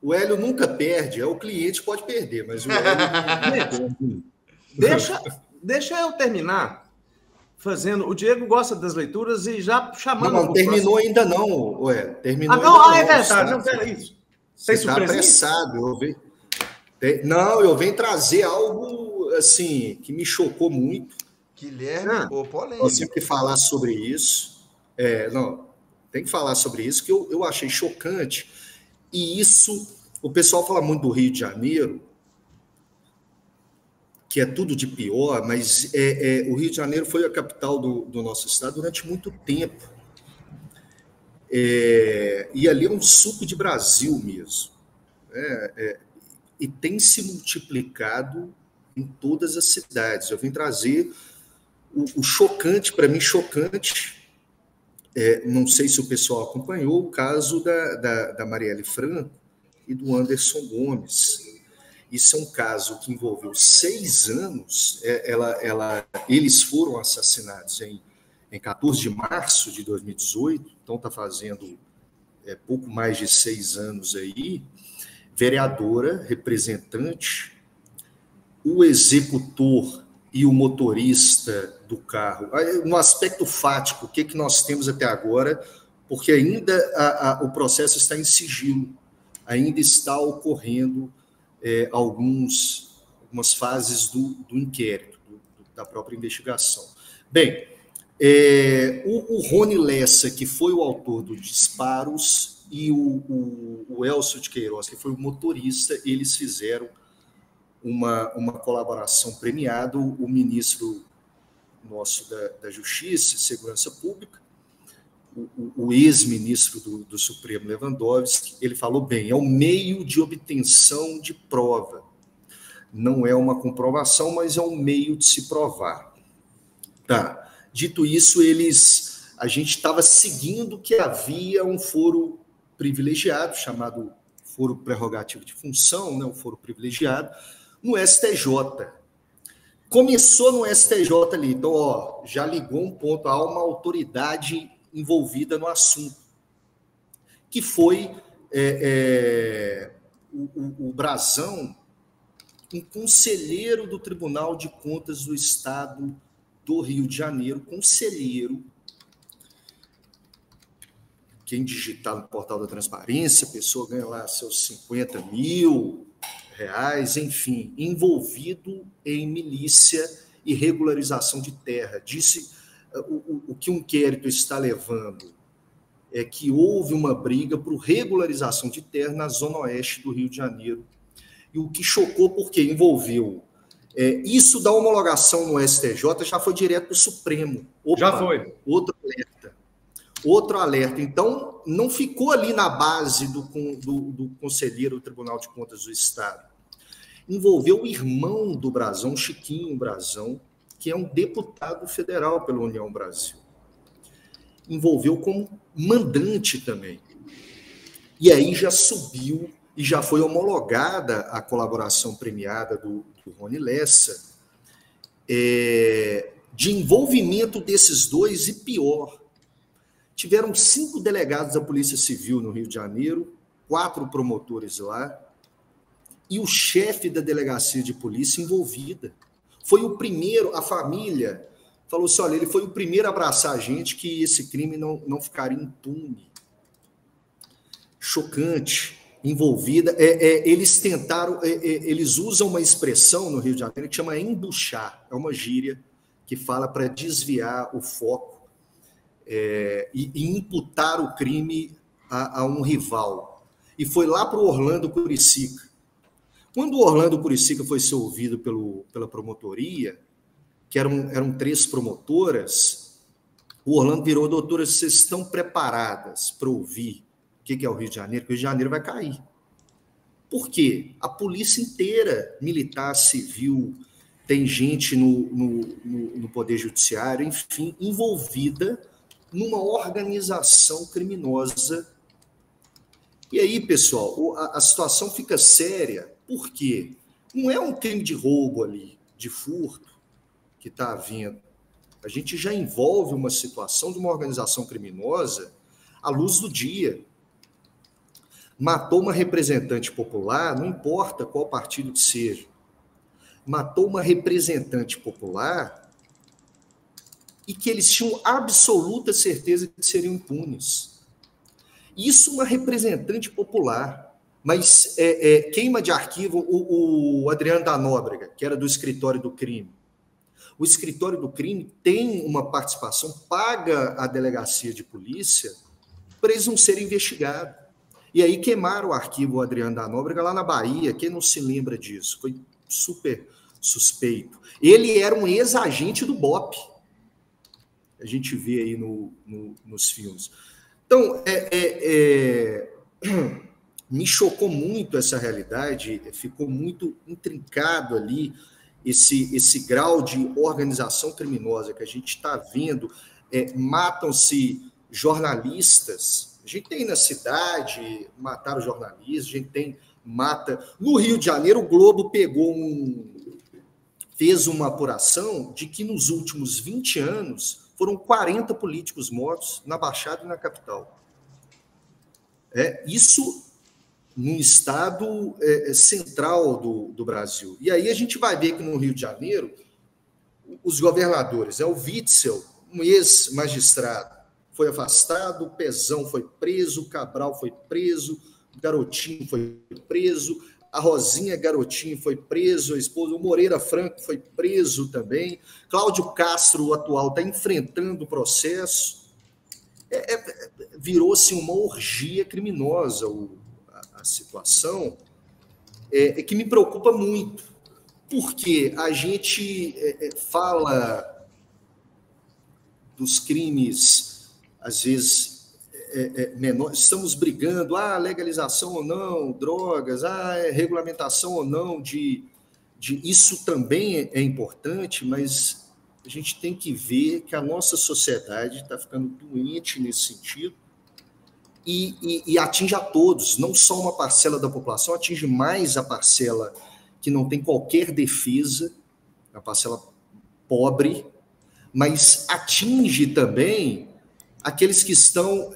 O Hélio nunca perde, é o cliente que pode perder, mas o Hélio Gente, deixa eu terminar fazendo. O Diego gosta das leituras e já chamando não para o terminou próximo. ainda não, Hélio. Ah, Terminou não, ainda é não. verdade. Não, peraí. Você Tem está surpresinha? apressado. Não, eu venho trazer algo assim que me chocou muito. Guilherme, Ah, o Nós temos que polêmico. falar sobre isso. Não, tem que falar sobre isso, que eu achei chocante. E isso, o pessoal fala muito do Rio de Janeiro, que é tudo de pior, mas o Rio de Janeiro foi a capital do nosso estado durante muito tempo. E ali é um suco de Brasil mesmo. E tem se multiplicado em todas as cidades. Eu vim trazer o chocante, para mim, chocante. Não sei se o pessoal acompanhou o caso da Marielle Franco e do Anderson Gomes. Isso é um caso que envolveu 6 anos. Eles foram assassinados em 14 de março de 2018, então está fazendo pouco mais de 6 anos aí. Vereadora, representante, o executor e o motorista do carro. No aspecto fático, o que nós temos até agora? Porque ainda o processo está em sigilo, ainda está ocorrendo algumas fases do inquérito, da própria investigação. Bem, o Rony Lessa, que foi o autor dos disparos, e o Elcio de Queiroz, que foi o motorista, eles fizeram uma colaboração premiada. O ministro nosso da Justiça e Segurança Pública, o ex-ministro do Supremo Lewandowski, ele falou bem, é um meio de obtenção de prova. Não é uma comprovação, mas é um meio de se provar. Tá. Dito isso, a gente estava seguindo que havia um foro privilegiado, chamado foro prerrogativo de função, né, o foro privilegiado, no STJ. Começou no STJ ali, então, já ligou um ponto, há uma autoridade envolvida no assunto, que foi o Brazão, um conselheiro do Tribunal de Contas do Estado do Rio de Janeiro, conselheiro. Quem digitar no portal da transparência, a pessoa ganha lá seus 50 mil reais, enfim, envolvido em milícia e regularização de terra. Disse o que um inquérito está levando é que houve uma briga por regularização de terra na zona oeste do Rio de Janeiro. E o que chocou, porque envolveu isso da homologação no STJ já foi direto para o Supremo. Opa, já foi. Outro alerta. Então, não ficou ali na base do conselheiro do Tribunal de Contas do Estado. Envolveu o irmão do Brazão, Chiquinho Brazão, que é um deputado federal pela União Brasil. Envolveu como mandante também. E aí já subiu e já foi homologada a colaboração premiada do Rony Lessa, de envolvimento desses dois, e pior, tiveram 5 delegados da Polícia Civil no Rio de Janeiro, 4 promotores lá, e o chefe da delegacia de polícia envolvida. Foi o primeiro, a família falou assim, olha, ele foi o primeiro a abraçar a gente, que esse crime não ficaria impune. Chocante, envolvida. Eles tentaram, eles usam uma expressão no Rio de Janeiro que chama embuchar, é uma gíria que fala para desviar o foco e imputar o crime a um rival. E foi lá para o Orlando Curicica. Quando o Orlando Curicica foi ser ouvido pela promotoria, que eram 3 promotoras, o Orlando virou, doutora, vocês estão preparadas para ouvir o que é o Rio de Janeiro? Porque o Rio de Janeiro vai cair. Por quê? A polícia inteira, militar, civil, tem gente no Poder Judiciário, enfim, envolvida numa organização criminosa. E aí, pessoal, a situação fica séria. Por quê? Não é um crime de roubo ali, de furto, que está havendo. A gente já envolve uma situação de uma organização criminosa à luz do dia. matou uma representante popular, não importa qual partido que seja, matou uma representante popular e que eles tinham absoluta certeza de seriam impunes. Isso uma representante popular, mas queima de arquivo o Adriano da Nóbrega, que era do escritório do crime. O escritório do crime tem uma participação, paga a delegacia de polícia para eles não serem investigados. E aí queimaram o arquivo Adriano da Nóbrega lá na Bahia. Quem não se lembra disso? Foi super suspeito. Ele era um ex-agente do BOPE. A gente vê aí nos filmes. Então, me chocou muito essa realidade, ficou muito intrincado ali esse grau de organização criminosa que a gente está vendo. Matam-se jornalistas. A gente tem na cidade, mataram jornalistas, a gente mata... No Rio de Janeiro, o Globo fez uma apuração de que nos últimos 20 anos foram 40 políticos mortos na Baixada e na capital. Isso num estado central do Brasil. E aí a gente vai ver que no Rio de Janeiro, os governadores, o Witzel, um ex-magistrado, foi afastado, o Pezão foi preso, o Cabral foi preso, o Garotinho foi preso, a Rosinha Garotinho foi preso, a esposa, o Moreira Franco foi preso também, Cláudio Castro, o atual, está enfrentando o processo. Virou-se uma orgia criminosa a situação, que me preocupa muito, porque a gente fala dos crimes às vezes menor, estamos brigando, legalização ou não, drogas, regulamentação ou não, isso também é importante, mas a gente tem que ver que a nossa sociedade está ficando doente nesse sentido e atinge a todos, não só uma parcela da população, atinge mais a parcela que não tem qualquer defesa, a parcela pobre, mas atinge também aqueles que estão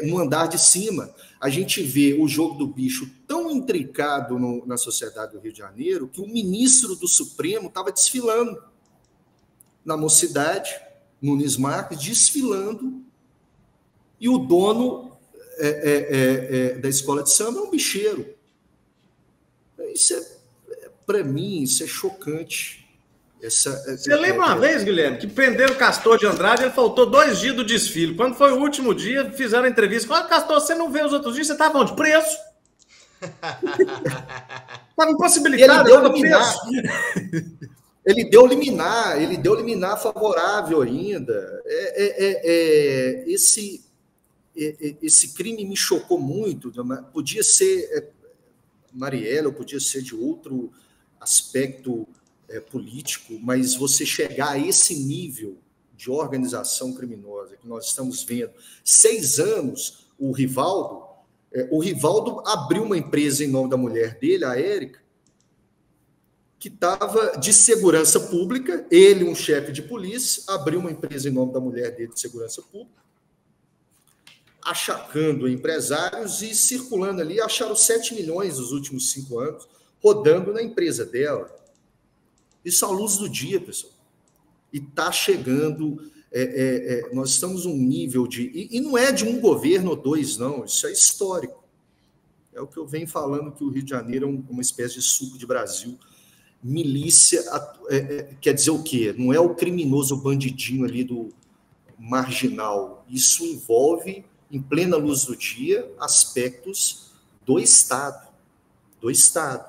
no andar de cima. A gente vê o jogo do bicho tão intrincado na sociedade do Rio de Janeiro que o ministro do Supremo estava desfilando na Mocidade, Nunes Marques, desfilando, e o dono da escola de samba é um bicheiro. Isso para mim, isso é chocante. Você lembra uma vez, Guilherme, que prenderam o Castor de Andrade, ele faltou 2 dias do desfile. Quando foi o último dia, fizeram a entrevista. Falei, Castor, você não vê os outros dias? Você estava onde? Preso. Estava impossibilitado. Ele deu liminar favorável ainda. Esse crime me chocou muito. Podia ser Marielle, ou podia ser de outro aspecto político, mas você chegar a esse nível de organização criminosa que nós estamos vendo. 6 anos, o Rivaldo abriu uma empresa em nome da mulher dele, a Érica, que estava de segurança pública, ele, um chefe de polícia, abriu uma empresa em nome da mulher dele de segurança pública, achacando empresários e circulando ali, acharam 7 milhões nos últimos 5 anos, rodando na empresa dela. Isso à luz do dia, pessoal. E está chegando... nós estamos num nível de... E não é de um governo ou 2, não. Isso é histórico. É o que eu venho falando, que o Rio de Janeiro é uma espécie de suco de Brasil. Milícia quer dizer o quê? Não é o criminoso, o bandidinho ali do marginal. Isso envolve, em plena luz do dia, aspectos do Estado. Do Estado.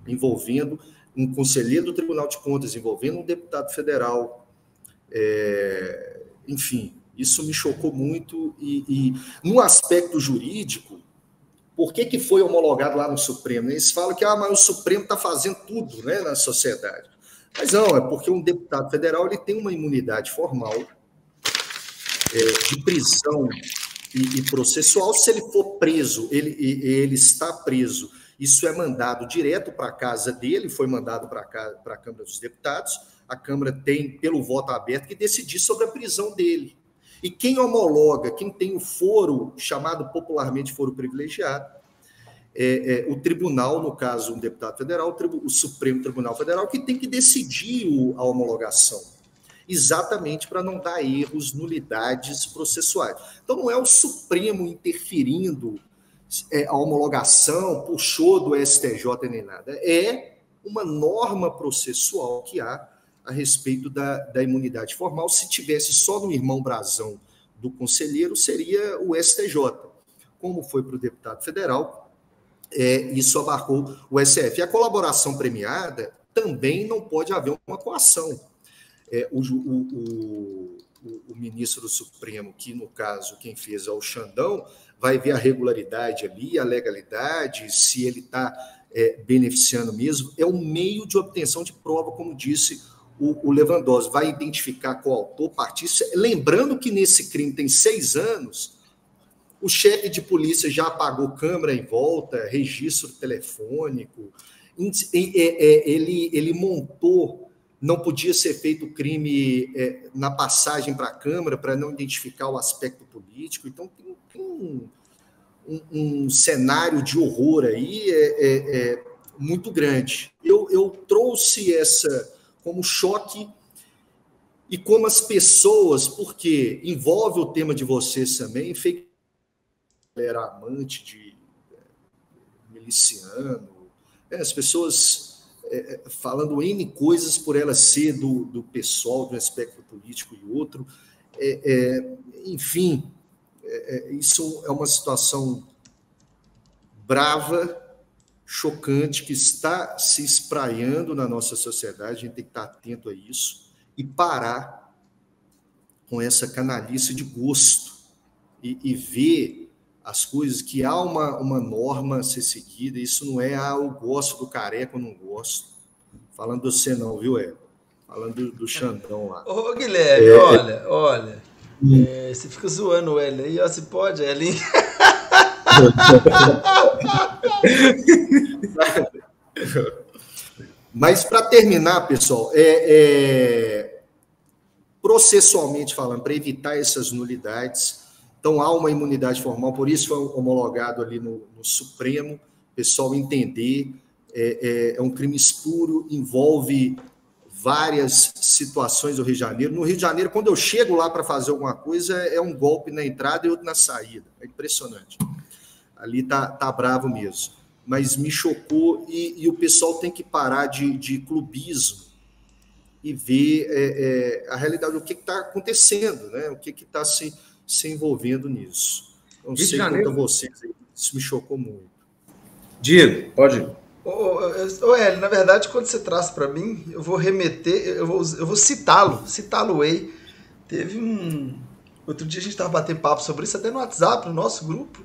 Envolvendo um conselheiro do Tribunal de Contas, envolvendo um deputado federal. Enfim, isso me chocou muito. E no aspecto jurídico, por que foi homologado lá no Supremo? Eles falam que mas o Supremo está fazendo tudo, né, na sociedade. Mas não, é porque um deputado federal ele tem uma imunidade formal de prisão e processual. Se ele for preso, ele está preso, isso é mandado direto para a casa dele, foi mandado para a Câmara dos Deputados. A Câmara tem, pelo voto aberto, que decidir sobre a prisão dele. E quem homologa, quem tem o foro, chamado popularmente foro privilegiado, o tribunal, no caso, um deputado federal, o Supremo Tribunal Federal, que tem que decidir a homologação, exatamente para não dar erros, nulidades processuais. Então, não é o Supremo interferindo a homologação, puxou do STJ nem nada. É uma norma processual que há a respeito da imunidade formal. Se tivesse só no irmão brasão do conselheiro, seria o STJ. Como foi para o deputado federal, isso abarcou o SF. E a colaboração premiada também não pode haver uma coação. O ministro do Supremo, que no caso quem fez é o Xandão, vai ver a regularidade ali, a legalidade, se ele está beneficiando mesmo. É um meio de obtenção de prova, como disse o Lewandowski, vai identificar coautor, partícipe. Lembrando que nesse crime tem 6 anos, o chefe de polícia já apagou câmera em volta, registro telefônico, ele montou, não podia ser feito o crime na passagem para a câmara para não identificar o aspecto político. Então, tem um cenário de horror aí muito grande. Eu trouxe essa como choque e como as pessoas, porque envolve o tema de vocês também, era amante de miliciano, as pessoas falando N coisas por ela ser do pessoal, do espectro político e outro. Enfim, isso é uma situação brava, chocante, que está se espraiando na nossa sociedade. A gente tem que estar atento a isso e parar com essa canalice de gosto e ver as coisas que há uma norma a ser seguida. Isso não é, eu gosto do Careca, eu não gosto. Falando de você não, viu, Falando do Xandão lá. Ô, Guilherme, olha. Você fica zoando o Hélio aí, ó, se pode, Hélio. Mas, para terminar, pessoal, processualmente falando, para evitar essas nulidades, então há uma imunidade formal, por isso foi homologado ali no Supremo, o pessoal entender, é um crime espúrio, envolve várias situações do Rio de Janeiro. No Rio de Janeiro, quando eu chego lá para fazer alguma coisa, é um golpe na entrada e outro na saída. É impressionante. Ali tá bravo mesmo. Mas me chocou e o pessoal tem que parar de clubismo e ver a realidade, o que está acontecendo, né? O que está se envolvendo nisso. Não sei quanto a vocês, isso me chocou muito. Diego, pode ir. Hélio, na verdade, quando você traz para mim, eu vou remeter, eu vou citá-lo aí. Teve outro dia a gente estava batendo papo sobre isso, até no WhatsApp, no nosso grupo,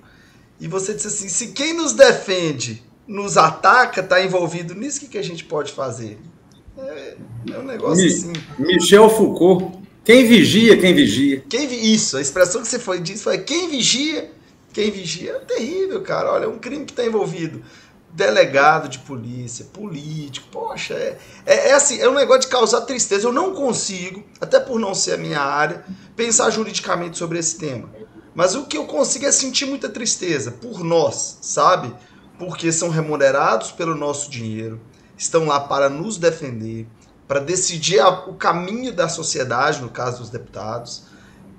e você disse assim, se quem nos defende nos ataca, está envolvido nisso, o que a gente pode fazer? É um negócio assim. Michel Foucault, quem vigia, quem vigia. Isso, a expressão que você disse foi quem vigia é terrível, cara. Olha, é um crime que está envolvido delegado de polícia, político, poxa, assim, é um negócio de causar tristeza. Eu não consigo, até por não ser a minha área, pensar juridicamente sobre esse tema. Mas o que eu consigo é sentir muita tristeza por nós, sabe? Porque são remunerados pelo nosso dinheiro, estão lá para nos defender, para decidir o caminho da sociedade, no caso dos deputados,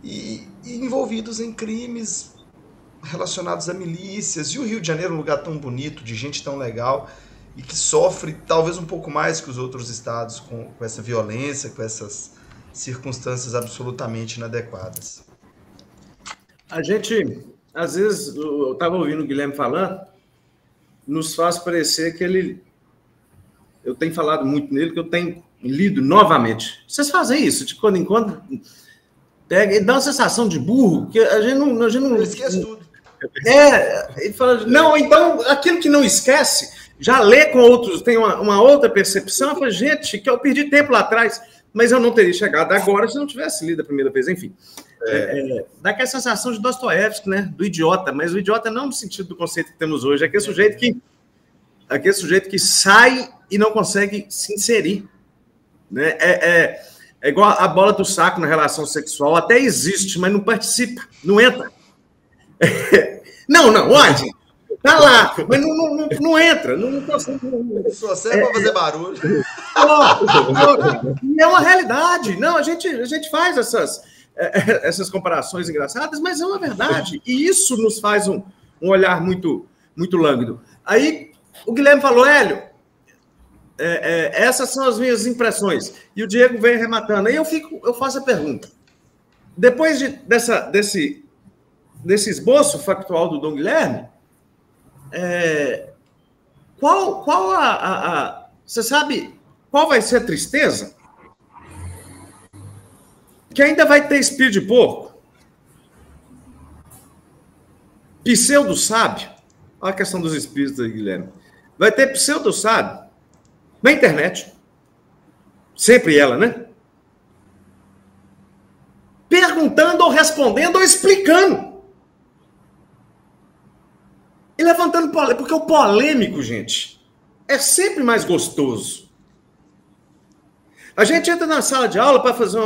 e envolvidos em crimes relacionados a milícias. E o Rio de Janeiro é um lugar tão bonito, de gente tão legal, e que sofre talvez um pouco mais que os outros estados com essa violência, com essas circunstâncias absolutamente inadequadas. A gente, às vezes, eu estava ouvindo o Guilherme falando, nos faz parecer que eu tenho falado muito nele, que eu tenho lido novamente. Vocês fazem isso, de quando em quando, pega e dá uma sensação de burro, que a gente não eu esqueço tudo. Ele fala, não, então, aquilo que não esquece, já lê com outros, tem uma outra percepção. Eu falo, gente, que eu perdi tempo lá atrás, mas eu não teria chegado agora se não tivesse lido a primeira vez, enfim. Dá aquela sensação de Dostoiévski, né? Do idiota, mas o idiota não no sentido do conceito que temos hoje, é aquele sujeito que sai e não consegue se inserir. Né? É igual a bola do saco na relação sexual, até existe, mas não participa, não entra. Não, onde? Tá lá, mas não entra. Só serve para fazer barulho. É uma realidade. Não, a gente faz essas comparações engraçadas, mas é uma verdade. E isso nos faz um olhar muito, muito lânguido. Aí o Guilherme falou, Hélio, essas são as minhas impressões. E o Diego vem rematando. Aí eu faço a pergunta. Depois desse esboço factual do Dom Guilherme, você sabe qual vai ser a tristeza? Que ainda vai ter espírito de porco, pseudo-sábio. Olha a questão dos espíritos aí, Guilherme. Vai ter pseudo-sábio na internet. Sempre ela, né? Perguntando ou respondendo ou explicando. E levantando polêmica. Porque o polêmico, gente, é sempre mais gostoso. A gente entra na sala de aula para fazer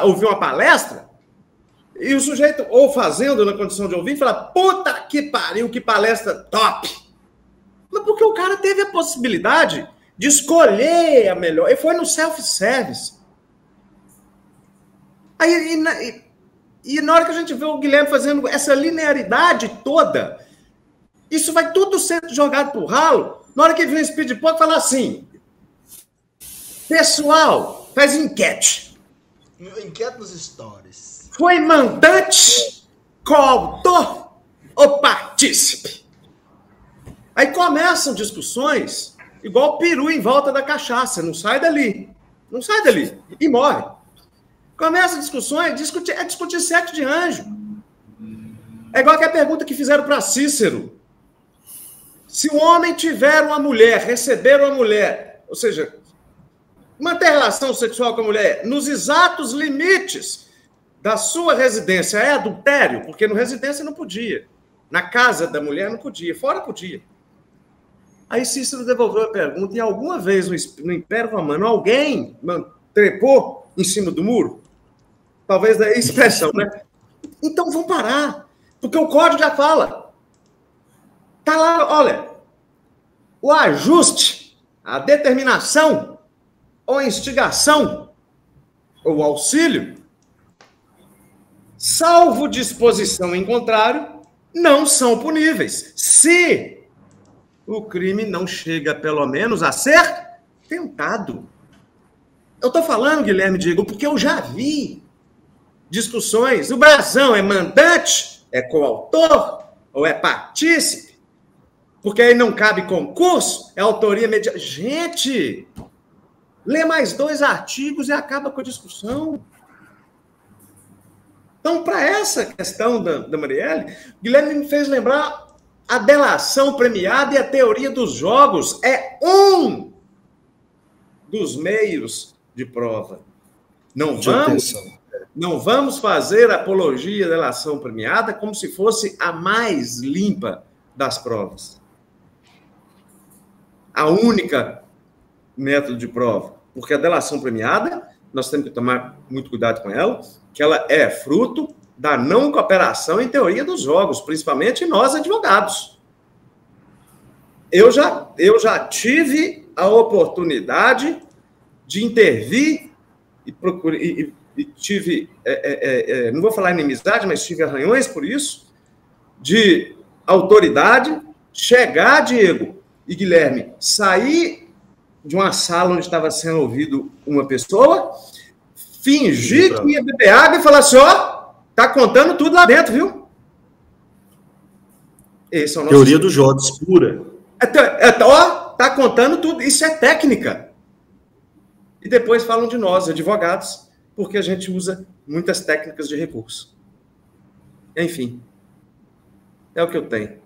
ouvir uma palestra e o sujeito, ou fazendo na condição de ouvir, fala, puta que pariu, que palestra top. Mas porque o cara teve a possibilidade de escolher a melhor. Ele foi no self-service. Aí, e na hora que a gente vê o Guilherme fazendo essa linearidade toda, isso vai tudo sendo jogado pro ralo. Na hora que vem o Speed Pop, fala assim, pessoal, faz enquete. Enquete nos stories. Foi mandante, coautor ou partícipe? Aí começam discussões igual peru em volta da cachaça. Não sai dali. Não sai dali. E morre. Começam discussões, discutir sexo de anjo. É igual aquela pergunta que fizeram para Cícero. Se o homem tiver uma mulher, receber uma mulher, ou seja, manter relação sexual com a mulher nos exatos limites da sua residência, é adultério? Porque no residência não podia. Na casa da mulher não podia, fora podia. Aí Cícero devolveu a pergunta, e alguma vez no Império Romano alguém trepou em cima do muro? Talvez daí a expressão, né? Então vamos parar, porque o código já fala. Tá lá, olha, o ajuste, a determinação, ou a instigação, ou o auxílio, salvo disposição em contrário, não são puníveis, se o crime não chega, pelo menos, a ser tentado. Eu estou falando, Guilherme Diego, porque eu já vi discussões. O brasão é mandante, é coautor ou é partícipe? Porque aí não cabe concurso, é autoria mediana. Gente, lê mais 2 artigos e acaba com a discussão. Então, para essa questão da Marielle, Guilherme me fez lembrar a delação premiada e a teoria dos jogos. É um dos meios de prova. Não vamos fazer apologia à delação premiada como se fosse a mais limpa das provas. A única método de prova. Porque a delação premiada, nós temos que tomar muito cuidado com ela, que ela é fruto da não cooperação em teoria dos jogos, principalmente nós, advogados. Eu já tive a oportunidade de intervir e tive, não vou falar inimizade, mas tive arranhões por isso, de autoridade chegar, Diego e Guilherme, sair de uma sala onde estava sendo ouvido uma pessoa, fingir que ia beber água e falar assim, ó, tá contando tudo lá dentro, viu? Esse é o nosso teoria dos jogos, pura. Tá contando tudo, isso é técnica. E depois falam de nós, advogados, porque a gente usa muitas técnicas de recurso. Enfim, é o que eu tenho.